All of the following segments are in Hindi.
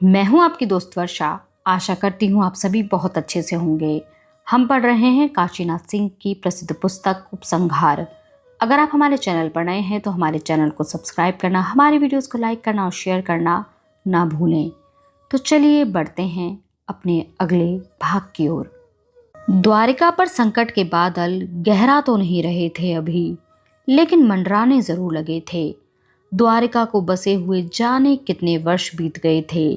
मैं हूं आपकी दोस्त वर्षा। आशा करती हूं आप सभी बहुत अच्छे से होंगे। हम पढ़ रहे हैं काशीनाथ सिंह की प्रसिद्ध पुस्तक उपसंहार। अगर आप हमारे चैनल पर नए हैं तो हमारे चैनल को सब्सक्राइब करना, हमारे वीडियोस को लाइक करना और शेयर करना ना भूलें। तो चलिए बढ़ते हैं अपने अगले भाग की ओर। द्वारिका पर संकट के बादल गहरा तो नहीं रहे थे अभी, लेकिन मंडराने जरूर लगे थे। द्वारिका को बसे हुए जाने कितने वर्ष बीत गए थे,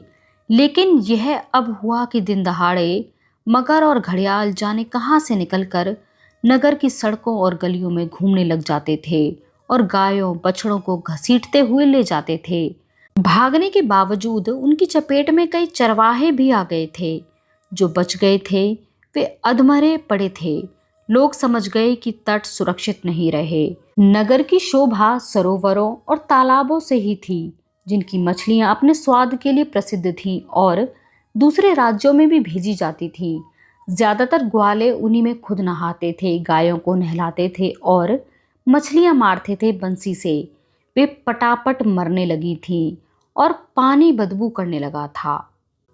लेकिन यह अब हुआ कि दिन दहाड़े मगर और घड़ियाल जाने कहाँ से निकलकर नगर की सड़कों और गलियों में घूमने लग जाते थे और गायों बछड़ों को घसीटते हुए ले जाते थे। भागने के बावजूद उनकी चपेट में कई चरवाहे भी आ गए थे। जो बच गए थे वे अधमरे पड़े थे। लोग समझ गए कि तट सुरक्षित नहीं रहे। नगर की शोभा सरोवरों और तालाबों से ही थी, जिनकी मछलियां अपने स्वाद के लिए प्रसिद्ध थीं और दूसरे राज्यों में भी भेजी जाती थीं। ज्यादातर ग्वाले उन्हीं में खुद नहाते थे, गायों को नहलाते थे और मछलियां मारते थे बंसी से। वे पटापट मरने लगी थीं और पानी बदबू करने लगा था।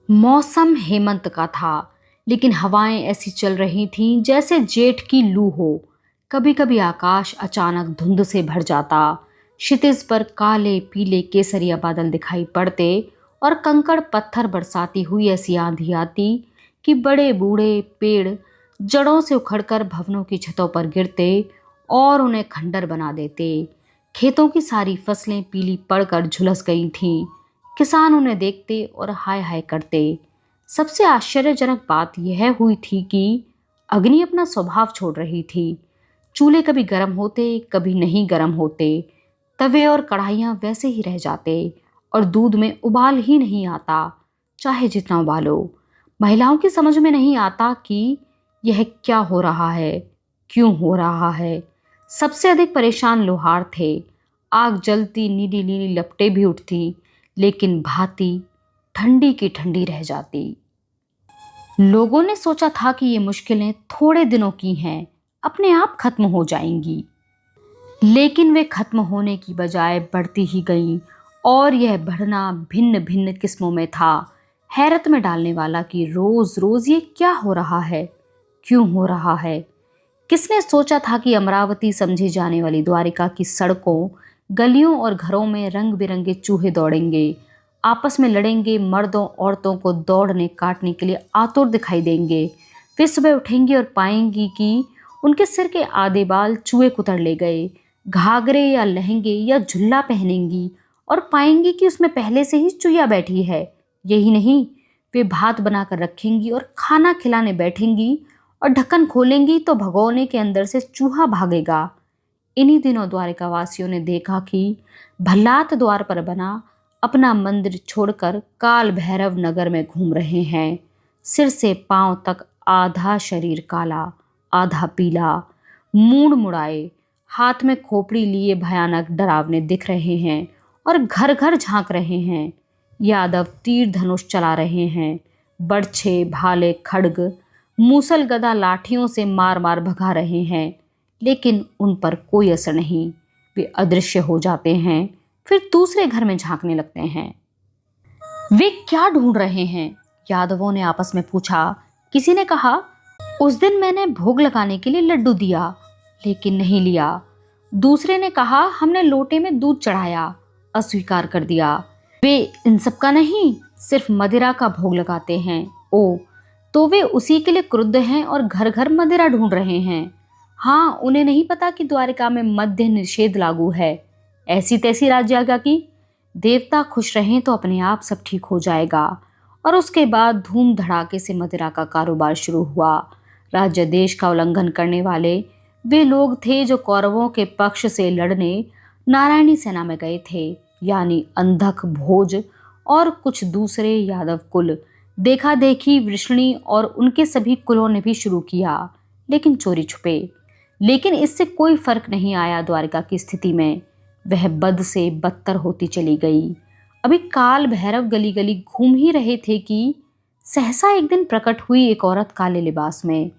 मौसम हेमंत का था, लेकिन हवाएं ऐसी चल रही थीं जैसे जेठ की लू हो। कभी कभी आकाश अचानक धुंध से भर जाता, क्षितिज पर काले पीले केसरिया बादल दिखाई पड़ते और कंकड़ पत्थर बरसाती हुई ऐसी आंधी आती कि बड़े बूढ़े पेड़ जड़ों से उखड़कर भवनों की छतों पर गिरते और उन्हें खंडर बना देते। खेतों की सारी फसलें पीली पड़कर झुलस गई थीं। किसान उन्हें देखते और हाय हाय करते। सबसे आश्चर्यजनक बात यह हुई थी कि अग्नि अपना स्वभाव छोड़ रही थी। चूल्हे कभी गर्म होते, कभी नहीं गर्म होते। तवे और कढ़ाइयाँ वैसे ही रह जाते और दूध में उबाल ही नहीं आता, चाहे जितना उबालो। महिलाओं की समझ में नहीं आता कि यह क्या हो रहा है, क्यों हो रहा है। सबसे अधिक परेशान लोहार थे। आग जलती, नीली नीली लपटें भी उठती, लेकिन भाती ठंडी की ठंडी रह जाती। लोगों ने सोचा था कि ये मुश्किलें थोड़े दिनों की हैं, अपने आप खत्म हो जाएंगी, लेकिन वे खत्म होने की बजाय बढ़ती ही गईं और यह बढ़ना भिन्न भिन्न किस्मों में था। हैरत में डालने वाला कि रोज रोज ये क्या हो रहा है, क्यों हो रहा है। किसने सोचा था कि अमरावती समझी जाने वाली द्वारिका की सड़कों, गलियों और घरों में रंग बिरंगे चूहे दौड़ेंगे, आपस में लड़ेंगे, मर्दों औरतों को दौड़ने काटने के लिए आतुर दिखाई देंगे। वे सुबह उठेंगी और पाएंगी कि उनके सिर के आधे बाल चूहे कुतर ले गए। घाघरे या लहंगे या झुल्ला पहनेंगी और पाएंगी कि उसमें पहले से ही चुईया बैठी है। यही नहीं, वे भात बनाकर रखेंगी और खाना खिलाने बैठेंगी और ढक्कन खोलेंगी तो भगोने के अंदर से चूहा भागेगा। इन्हीं दिनों द्वारिका वासियों ने देखा कि भल्लात द्वार पर बना अपना मंदिर छोड़कर काल भैरव नगर में घूम रहे हैं। सिर से पांव तक आधा शरीर काला, आधा पीला, मूंड मुड़ाए, हाथ में खोपड़ी लिए भयानक डरावने दिख रहे हैं और घर घर झांक रहे हैं। यादव तीर धनुष चला रहे हैं, बर्छे भाले खड्ग मूसल गदा लाठियों से मार मार भगा रहे हैं, लेकिन उन पर कोई असर नहीं। वे अदृश्य हो जाते हैं, फिर दूसरे घर में झांकने लगते हैं। वे क्या ढूंढ रहे हैं? यादवों ने आपस में पूछा। किसी ने कहा, उस दिन मैंने भोग लगाने के लिए लड्डू दिया, लेकिन नहीं लिया। दूसरे ने कहा, हमने लोटे में दूध चढ़ाया, अस्वीकार कर दिया। वे इन सब का नहीं, सिर्फ मदिरा का भोग लगाते हैं। ओ, तो वे उसी के लिए क्रुद्ध हैं और घर घर मदिरा ढूंढ रहे हैं। हाँ, उन्हें नहीं पता कि द्वारिका में मद्य निषेध लागू है। ऐसी तैसी राज्याज्ञा की। देवता खुश रहें तो अपने आप सब ठीक हो जाएगा। और उसके बाद धूम धड़ाके से मदिरा का कारोबार शुरू हुआ। राज्य देश का उल्लंघन करने वाले वे लोग थे जो कौरवों के पक्ष से लड़ने नारायणी सेना में गए थे, यानी अंधक, भोज और कुछ दूसरे यादव कुल। देखा देखी वृष्णि और उनके सभी कुलों ने भी शुरू किया, लेकिन चोरी छुपे। लेकिन इससे कोई फर्क नहीं आया द्वारिका की स्थिति में। वह बद से बदतर होती चली गई। अभी काल भैरव गली गली घूम ही रहे थे कि सहसा एक दिन प्रकट हुई एक औरत काले लिबास में,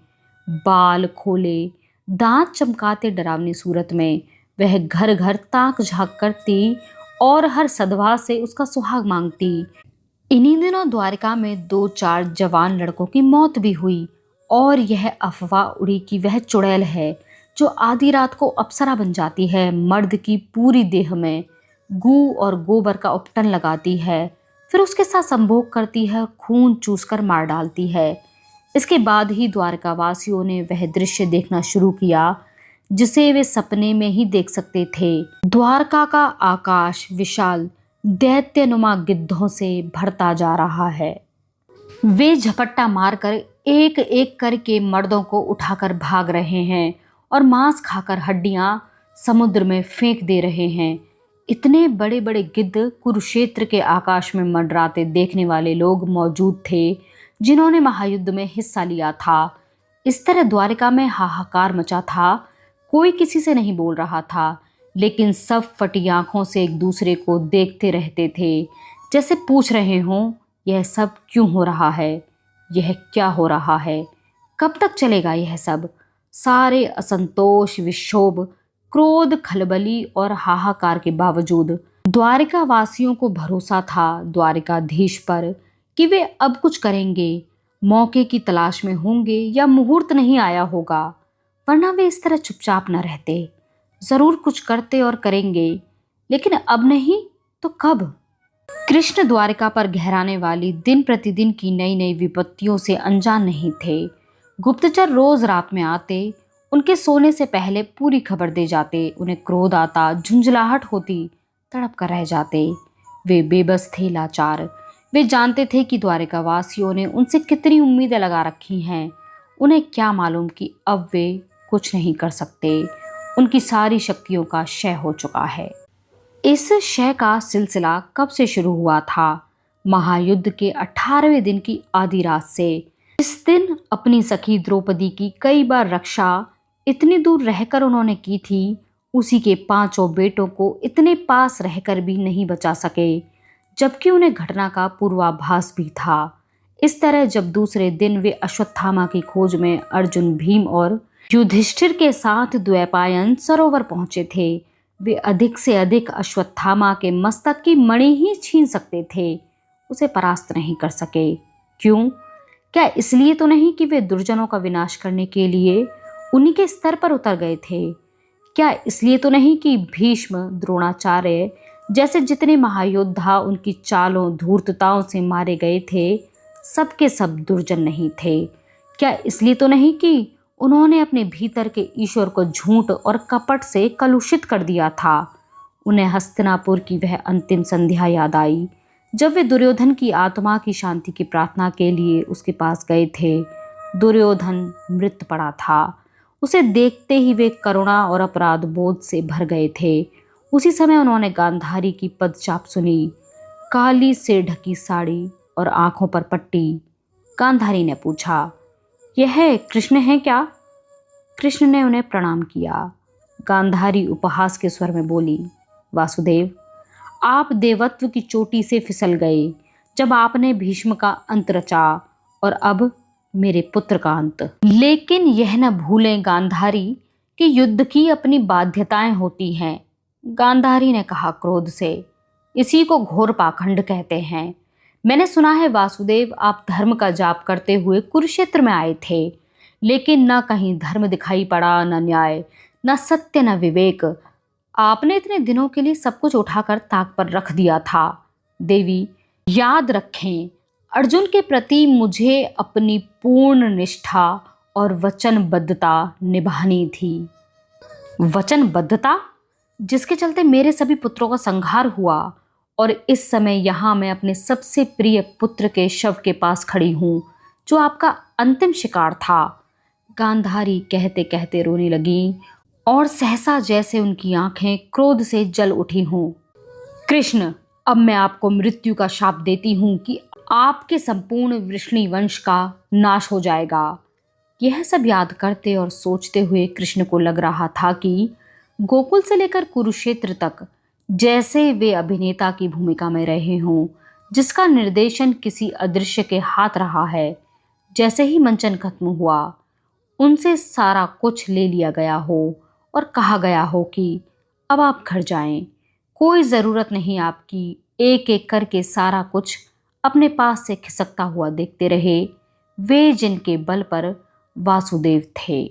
बाल खोले, दांत चमकाते डरावनी सूरत में। वह घर घर ताक झांक करती और हर सदवा से उसका सुहाग मांगती। इन्हीं दिनों द्वारिका में 2-4 जवान लड़कों की मौत भी हुई और यह अफवाह उड़ी कि वह चुड़ैल है जो आधी रात को अप्सरा बन जाती है, मर्द की पूरी देह में गू और गोबर का उपटन लगाती है, फिर उसके साथ संभोग करती है और खून चूसकर मार डालती है। इसके बाद ही द्वारकावासियों ने वह दृश्य देखना शुरू किया जिसे वे सपने में ही देख सकते थे। द्वारका का आकाश विशाल दैत्यनुमा गिद्धों से भरता जा रहा है। वे झपट्टा मारकर एक एक करके मर्दों को उठाकर भाग रहे हैं और मांस खाकर हड्डियां समुद्र में फेंक दे रहे हैं। इतने बड़े बड़े गिद्ध कुरुक्षेत्र के आकाश में मंडराते देखने वाले लोग मौजूद थे जिन्होंने महायुद्ध में हिस्सा लिया था। इस तरह द्वारिका में हाहाकार मचा था। कोई किसी से नहीं बोल रहा था, लेकिन सब फटी आंखों से एक दूसरे को देखते रहते थे, जैसे पूछ रहे हों यह सब क्यों हो रहा है, यह क्या हो रहा है, कब तक चलेगा यह सब। सारे असंतोष, विक्षोभ, क्रोध, खलबली और हाहाकार के बावजूद द्वारिका वासियों को भरोसा था द्वारिकाधीश पर कि वे अब कुछ करेंगे। मौके की तलाश में होंगे या मुहूर्त नहीं आया होगा, वरना वे इस तरह चुपचाप न रहते। जरूर कुछ करते और करेंगे, लेकिन अब नहीं तो कब। कृष्ण द्वारिका पर गहराने वाली दिन प्रतिदिन की नई नई विपत्तियों से अनजान नहीं थे। गुप्तचर रोज रात में आते, उनके सोने से पहले पूरी खबर दे जाते। उन्हें क्रोध आता, झुंझलाहट होती, तड़प कर रह जाते। वे बेबस थे, लाचार। वे जानते थे कि द्वारिका वासियों ने उनसे कितनी उम्मीदें लगा रखी हैं। उन्हें क्या मालूम कि अब वे कुछ नहीं कर सकते। उनकी सारी शक्तियों का क्षय हो चुका है। इस क्षय का सिलसिला कब से शुरू हुआ था? महायुद्ध के 18वें दिन की आधी रात से। इस दिन अपनी सखी द्रौपदी की कई बार रक्षा इतनी दूर रहकर उन्होंने की थी, उसी के 5 बेटों को इतने पास रहकर भी नहीं बचा सके, जबकि उन्हें घटना का पूर्वाभास भी था। इस तरह जब दूसरे दिन वे अश्वत्थामा की खोज में अर्जुन, भीम और युधिष्ठिर के साथ द्वैपायन सरोवर पहुंचे थे, वे अधिक से अधिक अश्वत्थामा के मस्तक की मणि ही छीन सकते थे, उसे परास्त नहीं कर सके। क्यों? क्या इसलिए तो नहीं कि वे दुर्जनों का विनाश करने के लिए उन्हीं के स्तर पर उतर गए थे? क्या इसलिए तो नहीं कि भीष्म, द्रोणाचार्य जैसे जितने महायोद्धा उनकी चालों, धूर्तताओं से मारे गए थे, सब के सब दुर्जन नहीं थे? क्या इसलिए तो नहीं कि उन्होंने अपने भीतर के ईश्वर को झूठ और कपट से कलुषित कर दिया था? उन्हें हस्तिनापुर की वह अंतिम संध्या याद आई, जब वे दुर्योधन की आत्मा की शांति की प्रार्थना के लिए उसके पास गए थे। दुर्योधन मृत पड़ा था। उसे देखते ही वे करुणा और अपराध बोध से भर गए थे। उसी समय उन्होंने गांधारी की पदचाप सुनी, काली से ढकी साड़ी और आंखों पर पट्टी। गांधारी ने पूछा, यह कृष्ण है क्या? कृष्ण ने उन्हें प्रणाम किया। गांधारी उपहास के स्वर में बोली, वासुदेव, आप देवत्व की चोटी से फिसल गए जब आपने भीष्म का अंत रचा, और अब मेरे पुत्र का अंत। लेकिन यह न भूलें गांधारी कि युद्ध की अपनी बाध्यताएं होती हैं। गांधारी ने कहा क्रोध से, इसी को घोर पाखंड कहते हैं। मैंने सुना है वासुदेव, आप धर्म का जाप करते हुए कुरुक्षेत्र में आए थे, लेकिन न कहीं धर्म दिखाई पड़ा, न न्याय, न सत्य, न विवेक। आपने इतने दिनों के लिए सब कुछ उठाकर ताक पर रख दिया था। देवी, याद रखें, अर्जुन के प्रति मुझे अपनी पूर्ण निष्ठा और वचनबद्धता निभानी थी। वचनबद्धता जिसके चलते मेरे सभी पुत्रों का संहार हुआ, और इस समय यहाँ मैं अपने सबसे प्रिय पुत्र के शव के पास खड़ी हूँ, जो आपका अंतिम शिकार था। गांधारी कहते कहते रोने लगी और सहसा जैसे उनकी आंखें क्रोध से जल उठी हों। कृष्ण, अब मैं आपको मृत्यु का शाप देती हूँ कि आपके संपूर्ण वृष्णि वंश का नाश हो जाएगा। यह सब याद करते और सोचते हुए कृष्ण को लग रहा था कि गोकुल से लेकर कुरुक्षेत्र तक जैसे वे अभिनेता की भूमिका में रहे हों, जिसका निर्देशन किसी अदृश्य के हाथ रहा है। जैसे ही मंचन खत्म हुआ, उनसे सारा कुछ ले लिया गया हो और कहा गया हो कि अब आप घर जाएं, कोई ज़रूरत नहीं आपकी, एक एक करके सारा कुछ अपने पास से खिसकता हुआ देखते रहे, वे जिनके बल पर वासुदेव थे।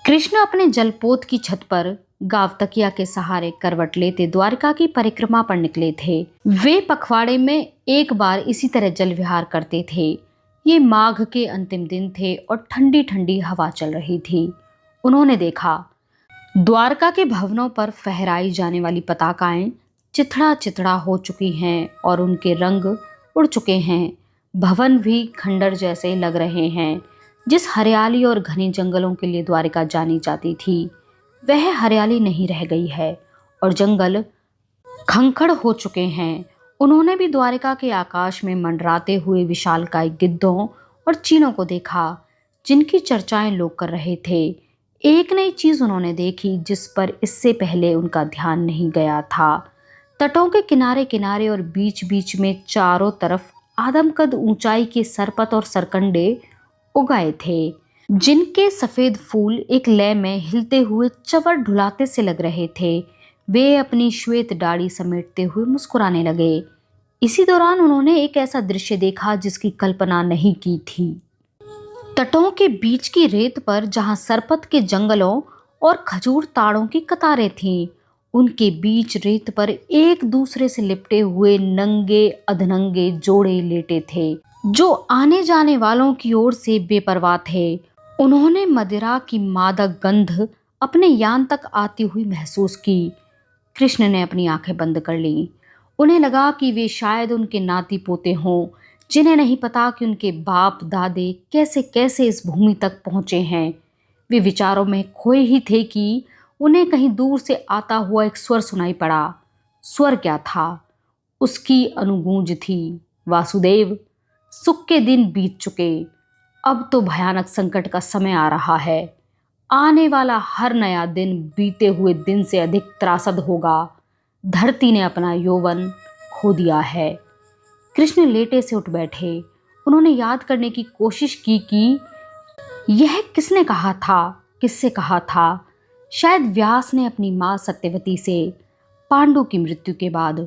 कृष्ण अपने जलपोत की छत पर गाव तकिया के सहारे करवट लेते द्वारका की परिक्रमा पर निकले थे। वे पखवाड़े में एक बार इसी तरह जल विहार करते थे। ये माघ के अंतिम दिन थे और ठंडी ठंडी हवा चल रही थी। उन्होंने देखा द्वारका के भवनों पर फहराई जाने वाली पताकाएं चिथड़ा चिथड़ा हो चुकी हैं और उनके रंग उड़ चुके हैं। भवन भी खंडर जैसे लग रहे हैं। जिस हरियाली और घने जंगलों के लिए द्वारिका जानी जाती थी, वह हरियाली नहीं रह गई है और जंगल खंखड़ हो चुके हैं। उन्होंने भी द्वारिका के आकाश में मंडराते हुए विशालकाय गिद्धों और चीलों को देखा, जिनकी चर्चाएं लोग कर रहे थे। एक नई चीज उन्होंने देखी जिस पर इससे पहले उनका ध्यान नहीं गया था। तटों के किनारे किनारे और बीच बीच में चारों तरफ आदमकद ऊंचाई के सरपत और सरकंडे उगाए थे, जिनके सफेद फूल एक लय में हिलते हुए चवर ढुलाते से लग रहे थे। वे अपनी श्वेत दाढ़ी समेटते हुए मुस्कुराने लगे। इसी दौरान उन्होंने एक ऐसा दृश्य देखा जिसकी कल्पना नहीं की थी। तटों के बीच की रेत पर जहां सरपत के जंगलों और खजूर ताड़ों की कतारें थीं, उनके बीच रेत पर एक दूसरे से लिपटे हुए नंगे अधनंगे जोड़े लेटे थे, जो आने जाने वालों की ओर से बेपरवाह थे। उन्होंने मदिरा की मादक गंध अपने यान तक आती हुई महसूस की। कृष्ण ने अपनी आंखें बंद कर लीं। उन्हें लगा कि वे शायद उनके नाती पोते हों, जिन्हें नहीं पता कि उनके बाप दादे कैसे कैसे इस भूमि तक पहुंचे हैं। वे विचारों में खोए ही थे कि उन्हें कहीं दूर से आता हुआ एक स्वर सुनाई पड़ा। स्वर क्या था? उसकी अनुगूंज थी, वासुदेव, सुख के दिन बीत चुके, अब तो भयानक संकट का समय आ रहा है। आने वाला हर नया दिन बीते हुए दिन से अधिक त्रासद होगा। धरती ने अपना यौवन खो दिया है। कृष्ण लेटे से उठ बैठे। उन्होंने याद करने की कोशिश की कि यह किसने कहा था, किससे कहा था। शायद व्यास ने अपनी माँ सत्यवती से, पांडु की मृत्यु के बाद।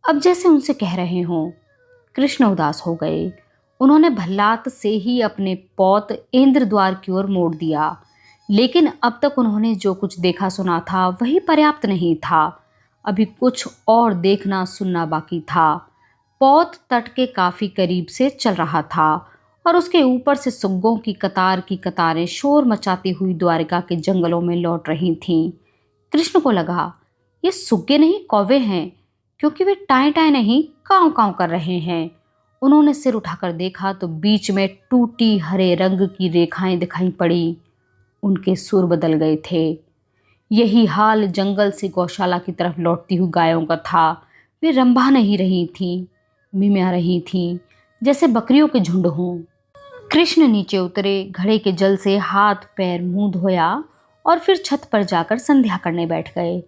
अब जैसे उनसे कह रहे हों। कृष्ण उदास हो गए। उन्होंने भल्लात से ही अपने पौत इंद्रद्वार की ओर मोड़ दिया, लेकिन अब तक उन्होंने जो कुछ देखा सुना था वही पर्याप्त नहीं था। अभी कुछ और देखना सुनना बाकी था। पौत तट के काफी करीब से चल रहा था और उसके ऊपर से सुग्गों की कतारें शोर मचाती हुई द्वारिका के जंगलों में लौट रही थीं। कृष्ण को लगा ये सुग्गे नहीं कौवे हैं, क्योंकि वे टाएं टाएं नहीं कांव कांव कर रहे हैं। उन्होंने सिर उठाकर देखा तो बीच में टूटी हरे रंग की रेखाएं दिखाई पड़ी। उनके सुर बदल गए थे। यही हाल जंगल से गौशाला की तरफ लौटती हुई गायों का था। वे रंभा नहीं रही थीं, मिमिया रही थीं, जैसे बकरियों के झुंड हों। कृष्ण नीचे उतरे, घड़े के जल से हाथ पैर मुंह धोया और फिर छत पर जाकर संध्या करने बैठ गए।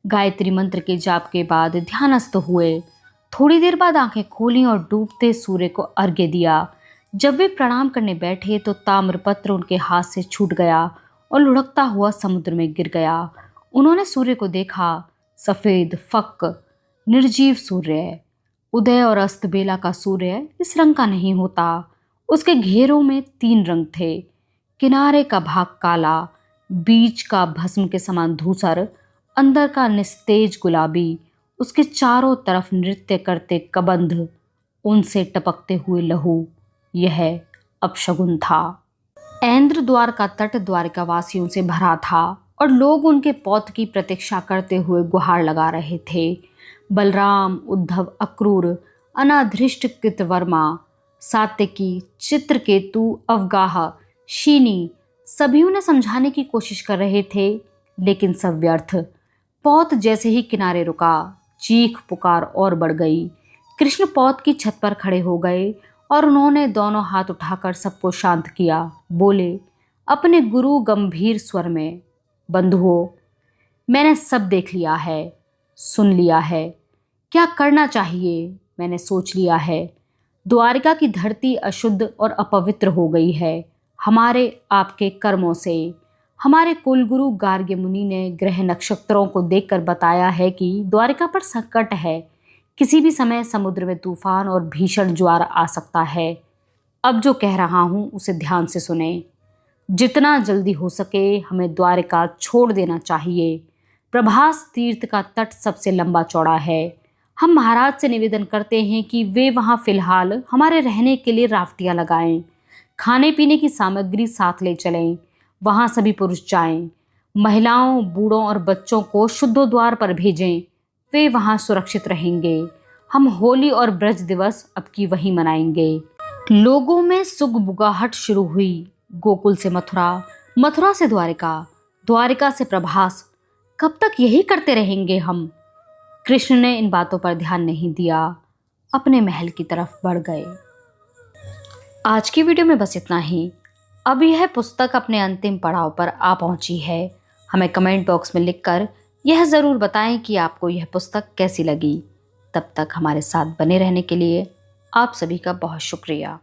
गायत्री मंत्र के जाप के बाद ध्यानस्थ हुए। थोड़ी देर बाद आंखें खोलीं और डूबते सूर्य को अर्घ्य दिया। जब वे प्रणाम करने बैठे तो ताम्रपत्र उनके हाथ से छूट गया और लुढ़कता हुआ समुद्र में गिर गया। उन्होंने सूर्य को देखा, सफेद फक निर्जीव सूर्य। उदय और अस्त बेला का सूर्य इस रंग का नहीं होता। उसके घेरों में 3 रंग थे। किनारे का भाग काला, बीच का भस्म के समान धूसर, अंदर का निस्तेज गुलाबी। उसके चारों तरफ नृत्य करते कबंध, उनसे टपकते हुए लहू। यह अपशगुन था। ऐन्द्र द्वार का तट द्वारिका वासियों से भरा था और लोग उनके पौत की प्रतीक्षा करते हुए गुहार लगा रहे थे। बलराम, उद्धव, अक्रूर, अनाधृष्ट, कृतवर्मा, सात्यकी, चित्रकेतु, अवगाह, शीनी, सभी उन्हें समझाने की कोशिश कर रहे थे, लेकिन सब व्यर्थ। पौत जैसे ही किनारे रुका, चीख पुकार और बढ़ गई। कृष्ण पौत की छत पर खड़े हो गए और उन्होंने दोनों हाथ उठाकर सबको शांत किया। बोले अपने गुरु गंभीर स्वर में, बंधुओं, मैंने सब देख लिया है, सुन लिया है। क्या करना चाहिए मैंने सोच लिया है। द्वारिका की धरती अशुद्ध और अपवित्र हो गई है, हमारे आपके कर्मों से। हमारे कुलगुरु गार्ग्य मुनि ने ग्रह नक्षत्रों को देखकर बताया है कि द्वारिका पर संकट है। किसी भी समय समुद्र में तूफान और भीषण ज्वार आ सकता है। अब जो कह रहा हूँ उसे ध्यान से सुने। जितना जल्दी हो सके हमें द्वारिका छोड़ देना चाहिए। प्रभास तीर्थ का तट सबसे लंबा चौड़ा है। हम महाराज से निवेदन करते हैं कि वे वहाँ फिलहाल हमारे रहने के लिए राफ्टियाँ लगाएं। खाने पीने की सामग्री साथ ले चलें। वहाँ सभी पुरुष जाएं। महिलाओं, बूढ़ों और बच्चों को शुद्धोद्वार पर भेजें। वे वहाँ सुरक्षित रहेंगे। हम होली और ब्रज दिवस अब की वहीं मनाएंगे। लोगों में सुगबुगाहट शुरू हुई। गोकुल से मथुरा, मथुरा से द्वारिका, द्वारिका से प्रभास। कब तक यही करते रहेंगे हम? कृष्ण ने इन बातों पर ध्यान नहीं दिया, अपने महल की तरफ बढ़ गए। आज की वीडियो में बस इतना ही। अब यह पुस्तक अपने अंतिम पड़ाव पर आ पहुंची है। हमें कमेंट बॉक्स में लिखकर यह ज़रूर बताएं कि आपको यह पुस्तक कैसी लगी। तब तक हमारे साथ बने रहने के लिए आप सभी का बहुत शुक्रिया।